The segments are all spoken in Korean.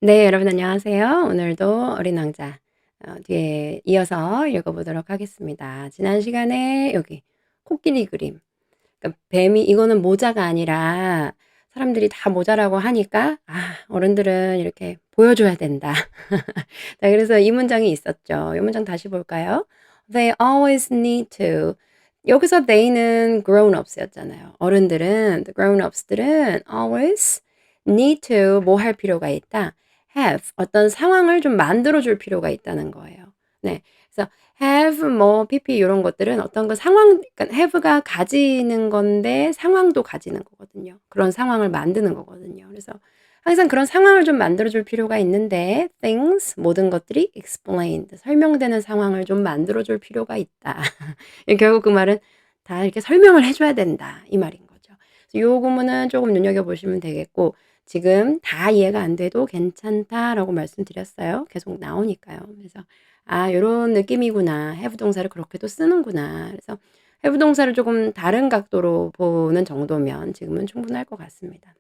네, 여러분 안녕하세요. 오늘도 어린 왕자 뒤에 이어서 읽어보도록 하겠습니다. 지난 시간에 여기 코끼리 그림, 그러니까 뱀이 이거는 모자가 아니라 사람들이 다 모자라고 하니까 어른들은 이렇게 보여줘야 된다. 자, 그래서 이 문장이 있었죠. 이 문장 다시 볼까요? They always need to. 여기서 they는 grown-ups였잖아요. 어른들은, the grown-ups들은 always need to 뭐 할 필요가 있다. have 어떤 상황을 좀 만들어 줄 필요가 있다는 거예요. 네. 그래서 have 뭐 PP 요런 것들은 어떤 그 상황 그러니까 have가 가지는 건데 상황도 가지는 거거든요. 그런 상황을 만드는 거거든요. 그래서 항상 그런 상황을 좀 만들어 줄 필요가 있는데 things 모든 것들이 explained 설명되는 상황을 좀 만들어 줄 필요가 있다. 결국 그 말은 다 이렇게 설명을 해 줘야 된다 이 말인 거죠. 그래서 요 구문은 쪼금 눈여겨 보시면 되겠고 지금 다 이해가 안 돼도 괜찮다라고 말씀드렸어요. 계속 나오니까요. 그래서 '아 요런 느낌이구나. have 동사를 그렇게도 쓰는구나.' 그래서 have 동사를 조금 다른 각도로 보는 정도면 지금은 충분할 것 같습니다.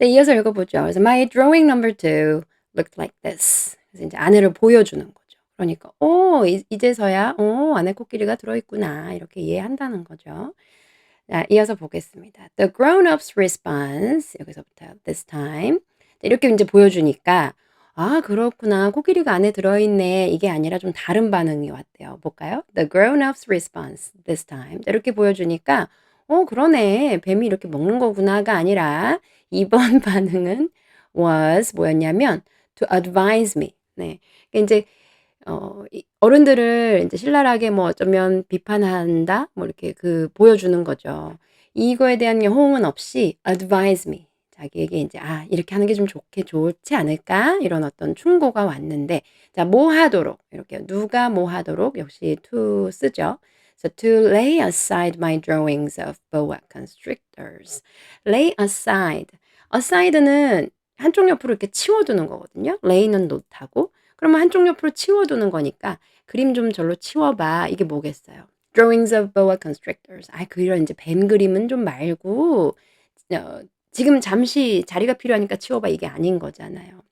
네, 이어서 읽어보죠. 그래서 My drawing number two looked like this. 그래서 인제 안에를 보여주는 거죠. 그러니까 이제서야 '안에 코끼리가 들어있구나.' 이렇게 이해한다는 거죠. 자, 이어서 보겠습니다. The grown-up's response 여기서부터 this time 이렇게 인제 보여주니까 '아 그렇구나. 코끼리가 안에 들어있네.' 이게 아니라 좀 다른 반응이 왔대요. 볼까요? The grown-up's response this time 이렇게 보여주니까 '그러네. 뱀이 이렇게 먹는 거구나.'가 아니라 이번 반응은 was 뭐였냐면 to advise me. 네. 그러니까 인제 이 어른들을 인제 신랄하게 뭐 어쩌면 비판한다 뭐 이렇게 보여주는 거죠. 이거에 대한 호응은 없이 advise me 자기에게 인제 '아 이렇게 하는 게 좀 좋지 않을까?' 이런 어떤 충고가 왔는데 자 뭐 하도록 이렇게 누가 뭐 하도록 역시 to 쓰죠. 그래서 to lay aside my drawings of boa constrictors. lay aside. aside는 한쪽 옆으로 이렇게 치워두는 거거든요. lay는 놓다고. 그러면 한쪽 옆으로 치워두는 거니까 "그림 좀 절로 치워 봐." 이게 뭐겠어요. Drawings of boa constrictors. 그런 인제 뱀 그림은 좀 말고 지금 잠시 자리가 필요하니까 치워 봐 이게 아닌 거잖아요.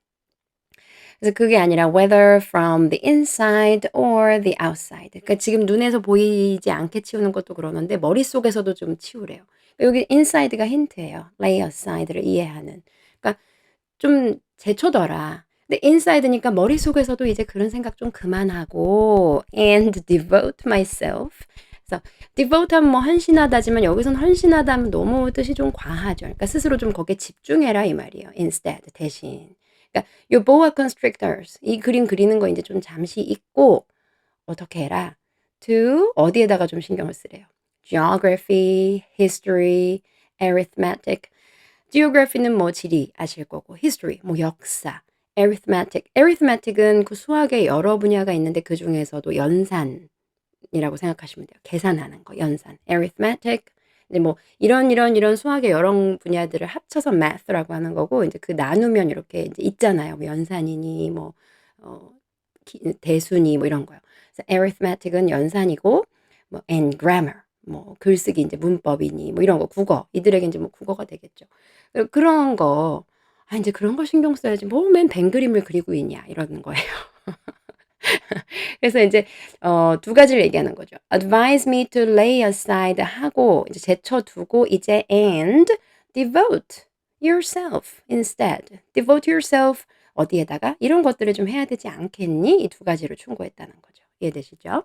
그래서 그게 아니라 whether from the inside or the outside. 그러니까 지금 눈에서 보이지 않게 치우는 것도 그러는데 머릿속에서도 좀 치우래요. 여기 inside가 힌트예요. lay aside를 이해하는. 그러니까 좀 제쳐둬라. 근데 inside니까 머릿속에서도 이제 그런 생각 좀 그만하고 and devote myself. 그래서 devote 하면 뭐 헌신하다지만 여기서는 헌신하다 하면 너무 뜻이 좀 과하죠. 그러니까 스스로 좀 거기에 집중해라 이 말이에요. instead 대신. 그러니까 요 boa constrictors 이 그림 그리는 거 인제 좀 잠시 잊고 어떻게 해라. to 어디에다가 좀 신경을 쓰래요. geography, history, arithmetic. geography는 뭐 지리 아실 거고 history 뭐 역사, arithmetic은 그 수학의 여러 분야가 있는데 그중에서도 연산이라고 생각하시면 돼요. 계산하는 거 연산. arithmetic 이제 뭐 이런 수학의 여러 분야들을 합쳐서 math라고 하는 거고 인제 그 나누면 이렇게 인제 있잖아요. 뭐 연산이니 뭐 어 대수니 뭐 이런 거요. 그래서 arithmetic은 연산이고 뭐 and grammar 뭐 글쓰기 인제 문법이니 뭐 이런 거 국어 이들에게 인제 뭐 국어가 되겠죠. 그런 거 인제 그런 걸 신경 써야지 뭐 맨 뱀 그림을 그리고 있냐 이러는 거예요. 그래서 인제 두 가지를 얘기하는 거죠. advise me to lay aside 하고 이제 제쳐두고 이제 and devote yourself instead. devote yourself 어디에다가 이런 것들을 좀 해야 되지 않겠니? 이 두 가지를 충고했다는 거죠. 이해되시죠?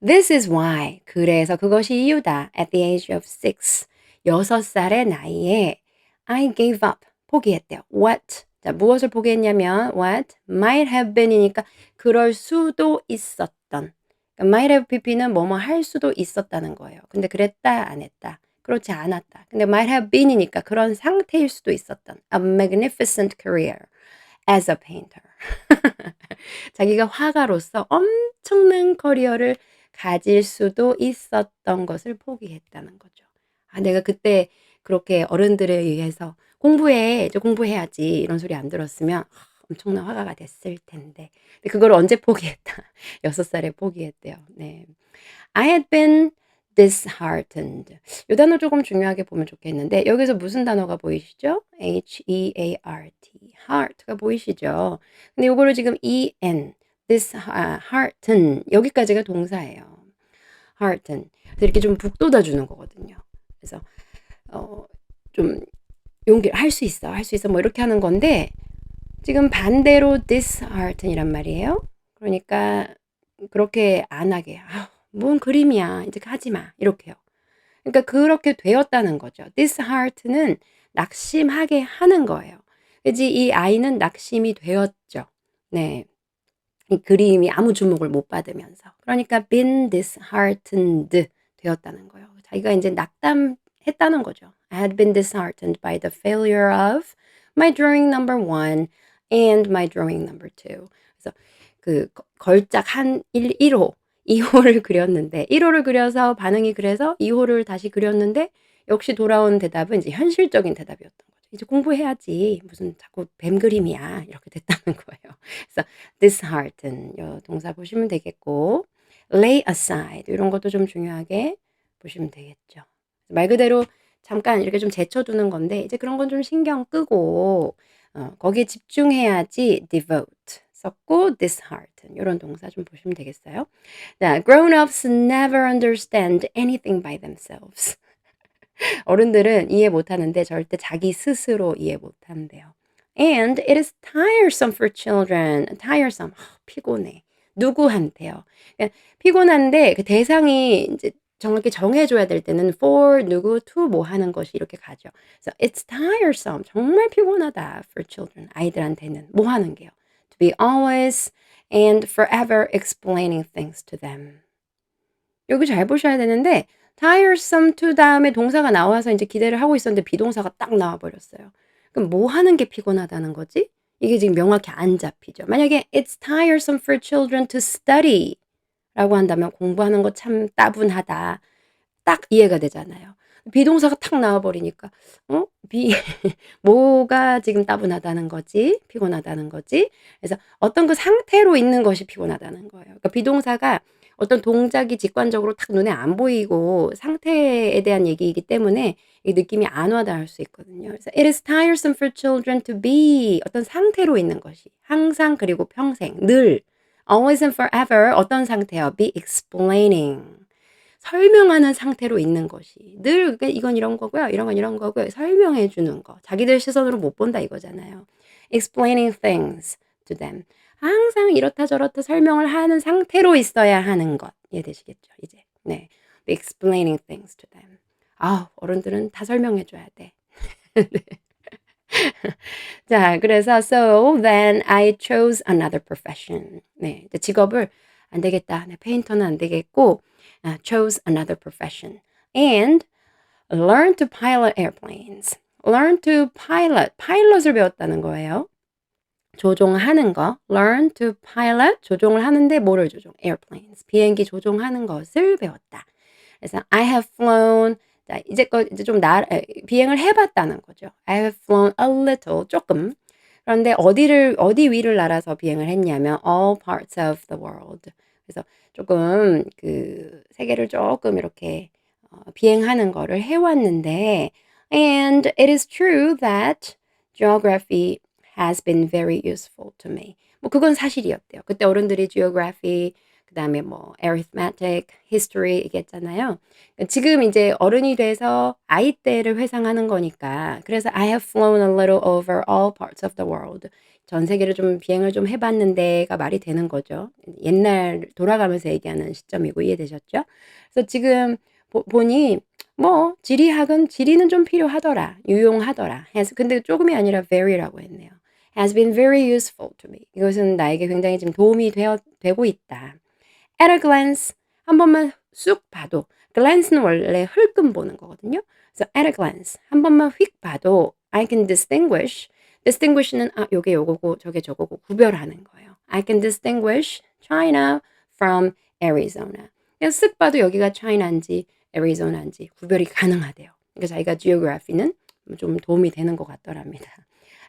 This is why 그래서 그것이 이유다. At the age of 6 6살의 나이에 I gave up 포기했대요. What 자 무엇을 포기했냐면 what might have been이니까 그럴 수도 있었던 그러니까 might have pp는 뭐뭐 할 수도 있었다는 거예요. 근데 그랬다 안 했다. 그렇지 않았다. 근데 might have been이니까 그런 상태일 수도 있었던 a magnificent career as a painter. 자기가 화가로서 엄청난 커리어를 가질 수도 있었던 것을 포기했다는 거죠. 내가 그때 그렇게 어른들에 의해서 "공부해. 이제 공부해야지." 이런 소리 안 들었으면 엄청난 화가가 됐을 텐데. 근데 그걸 언제 포기했다. 6 살에 포기했대요. 네. I had been disheartened. 요 단어 조금 중요하게 보면 좋겠는데 여기서 무슨 단어가 보이시죠? heart. heart가 보이시죠? 근데 요거를 지금 this heart은 여기까지가 동사예요. heart은. 그래서 이렇게 좀 북돋아 주는 거거든요. 그래서 좀 용기 할 수 있어, 할 수 있어 뭐 이렇게 하는 건데 지금 반대로 dishearten이란 말이에요. 그러니까 그렇게 안 하게. 뭔 그림이야. 이제 하지 마. 이렇게요. 그러니까 그렇게 되었다는 거죠. dishearten은 낙심하게 하는 거예요. 그지 이 아이는 낙심이 되었죠. 네. 이 그림이 아무 주목을 못 받으면서. 그러니까 been disheartened 되었다는 거예요. 자기가 이제 낙담했다는 거죠. I had been disheartened by the failure of my drawing number one and my drawing number two. 그래서 그 걸작 한 1호, 2호를 그렸는데 1호를 그려서 반응이 그래서 2호를 다시 그렸는데 역시 돌아온 대답은 이제 현실적인 대답이었던 거죠. 이제 공부해야지. 무슨 자꾸 뱀 그림이야. 이렇게 됐다는 거예요. 그래서 dishearten 요 동사 보시면 되겠고 lay aside 이런 것도 좀 중요하게 보시면 되겠죠. 말 그대로 잠깐 이렇게 좀 제쳐두는 건데 이제 그런 건 좀 신경 끄고 거기에 집중해야지 devote 썼고 dishearten 요런 동사 좀 보시면 되겠어요. 자, grown-ups never understand anything by themselves. 어른들은 이해 못하는데 절대 자기 스스로 이해 못한대요. And it is tiresome for children. tiresome. 피곤해. 누구한테요? 그러니까 피곤한데 그 대상이 이제 정확히 정해줘야 될 때는 for 누구 to 뭐 하는 것이 이렇게 가죠. 그래서 it's tiresome. 정말 피곤하다 for children. 아이들한테는 뭐 하는 게요? To be always and forever explaining things to them. 여기 잘 보셔야 되는데 tiresome to 다음에 동사가 나와서 인제 기대를 하고 있었는데 비동사가 딱 나와 버렸어요. 그럼 뭐 하는 게 피곤하다는 거지? 이게 지금 명확히 안 잡히죠. 만약에 "It's tiresome for children to study." 라고 한다면 "공부하는 거 참 따분하다." 딱 이해가 되잖아요. 비동사가 탁 나와 버리니까 어? 뭐가 지금 따분하다는 거지? 피곤하다는 거지? 그래서 어떤 그 상태로 있는 것이 피곤하다는 거예요. 그러니까 비동사가 어떤 동작이 직관적으로 딱 눈에 안 보이고 상태에 대한 얘기이기 때문에 이 느낌이 안 와닿을 수 있거든요. 그래서 "It is tiresome for children to be" 어떤 상태로 있는 것이 항상 그리고 평생 늘 always and forever 어떤 상태요? be explaining 설명하는 상태로 있는 것이 늘 그러니까 이건 이런 거고요. 이런 건 이런 거고요. 설명해 주는 거. 자기들 시선으로 못 본다 이거잖아요. explaining things to them. 항상 이렇다 저렇다 설명을 하는 상태로 있어야 하는 것. 이해되시겠죠? 이제. 네. be explaining things to them. 어른들은 다 설명해 줘야 돼. 네. 자, 그래서 so then I chose another profession. 네. 이제 직업을 안 되겠다. 네, 페인터는 안 되겠고 chose another profession and learn to pilot airplanes. learn to pilot. 파일럿을 배웠다는 거예요. 조종하는 거. learn to pilot. 조종을 하는데 뭐를 조종? airplanes. 비행기 조종하는 것을 배웠다. 그래서 I have flown 자, 이제껏 이제 좀 비행을 해 봤다는 거죠. I have flown a little 조금. 그런데 어디 위를 날아서 비행을 했냐면 all parts of the world. 그래서 조금 그 세계를 조금 이렇게 비행하는 거를 해 왔는데 and it is true that geography has been very useful to me. 뭐 그건 사실이었대요. 그때 어른들이 geography 그다음에 뭐 arithmetic, history 얘기했잖아요. 지금 이제 어른이 돼서 아이 때를 회상하는 거니까 그래서 I have flown a little over all parts of the world. 전 세계를 좀 비행을 좀 해 봤는데가 말이 되는 거죠. 옛날 돌아가면서 얘기하는 시점이고 이해되셨죠? 그래서 지금 보니 뭐 지리는 좀 필요하더라. 유용하더라. 근데 조금이 아니라 very라고 했네요. has been very useful to me. 이것은 나에게 굉장히 지금 도움이 되고 있다. at a glance 한 번만 쑥 봐도 glance는 원래 흘끔 보는 거거든요. 그래서 at a glance 한 번만 휙 봐도 I can distinguish는 요게 요거고 저게 저거고 구별하는 거예요. I can distinguish China from Arizona. 그냥 쓱 봐도 여기가 China인지 Arizona인지 구별이 가능하대요. 그러니까 자기가 geography는 좀 도움이 되는 것 같더랍니다.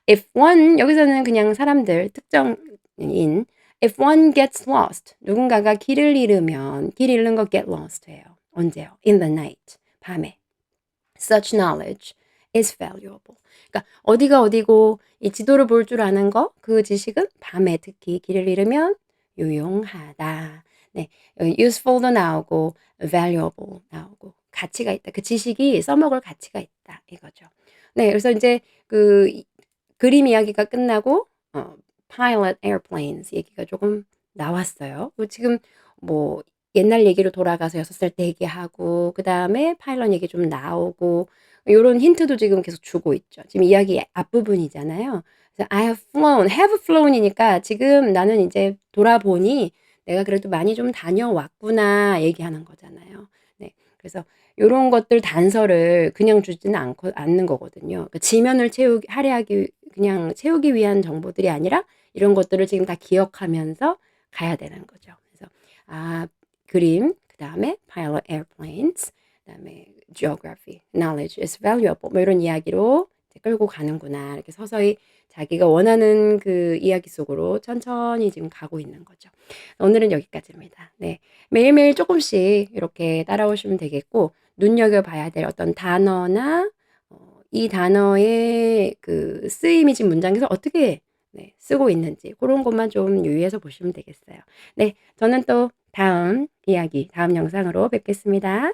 If one 여기서는 그냥 사람들 특정인 If one gets lost, 누군가가 길을 잃으면 길 잃는 거 get lost예요. 언제요? In the night, 밤에. Such knowledge is valuable. 그러니까 어디가 어디고 이 지도를 볼 줄 아는 거, 그 지식은 밤에 특히 길을 잃으면 유용하다. 네, useful도 나오고 valuable 나오고 가치가 있다. 그 지식이 써먹을 가치가 있다 이거죠. 네, 그래서 이제 그림 이야기가 끝나고 pilot airplanes 얘기가 조금 나왔어요. 지금 뭐 옛날 얘기로 돌아가서 6살 때 얘기하고 그다음에 파일럿 얘기 좀 나오고 요런 힌트도 지금 계속 주고 있죠. 지금 이야기 앞부분이잖아요. 그래서 have flown이니까 지금 나는 이제 돌아보니 내가 그래도 많이 좀 다녀왔구나 얘기하는 거잖아요. 네. 그래서 요런 것들 단서를 그냥 주지는 않는 거거든요. 그 지면을 그냥 채우기 위한 정보들이 아니라 이런 것들을 지금 다 기억하면서 가야 되는 거죠. 그래서 그림, 그다음에 pilot airplanes, 그다음에 geography, knowledge is valuable 뭐 이런 이야기로 이제 끌고 가는구나. 이렇게 서서히 자기가 원하는 그 이야기 속으로 천천히 지금 가고 있는 거죠. 오늘은 여기까지입니다. 네. 매일매일 조금씩 이렇게 따라오시면 되겠고 눈여겨봐야 될 어떤 단어나 이 단어의 그 쓰임이 지금 문장에서 어떻게 네, 쓰고 있는지 그런 것만 좀 유의해서 보시면 되겠어요. 네. 저는 또 다음 이야기, 다음 영상으로 뵙겠습니다.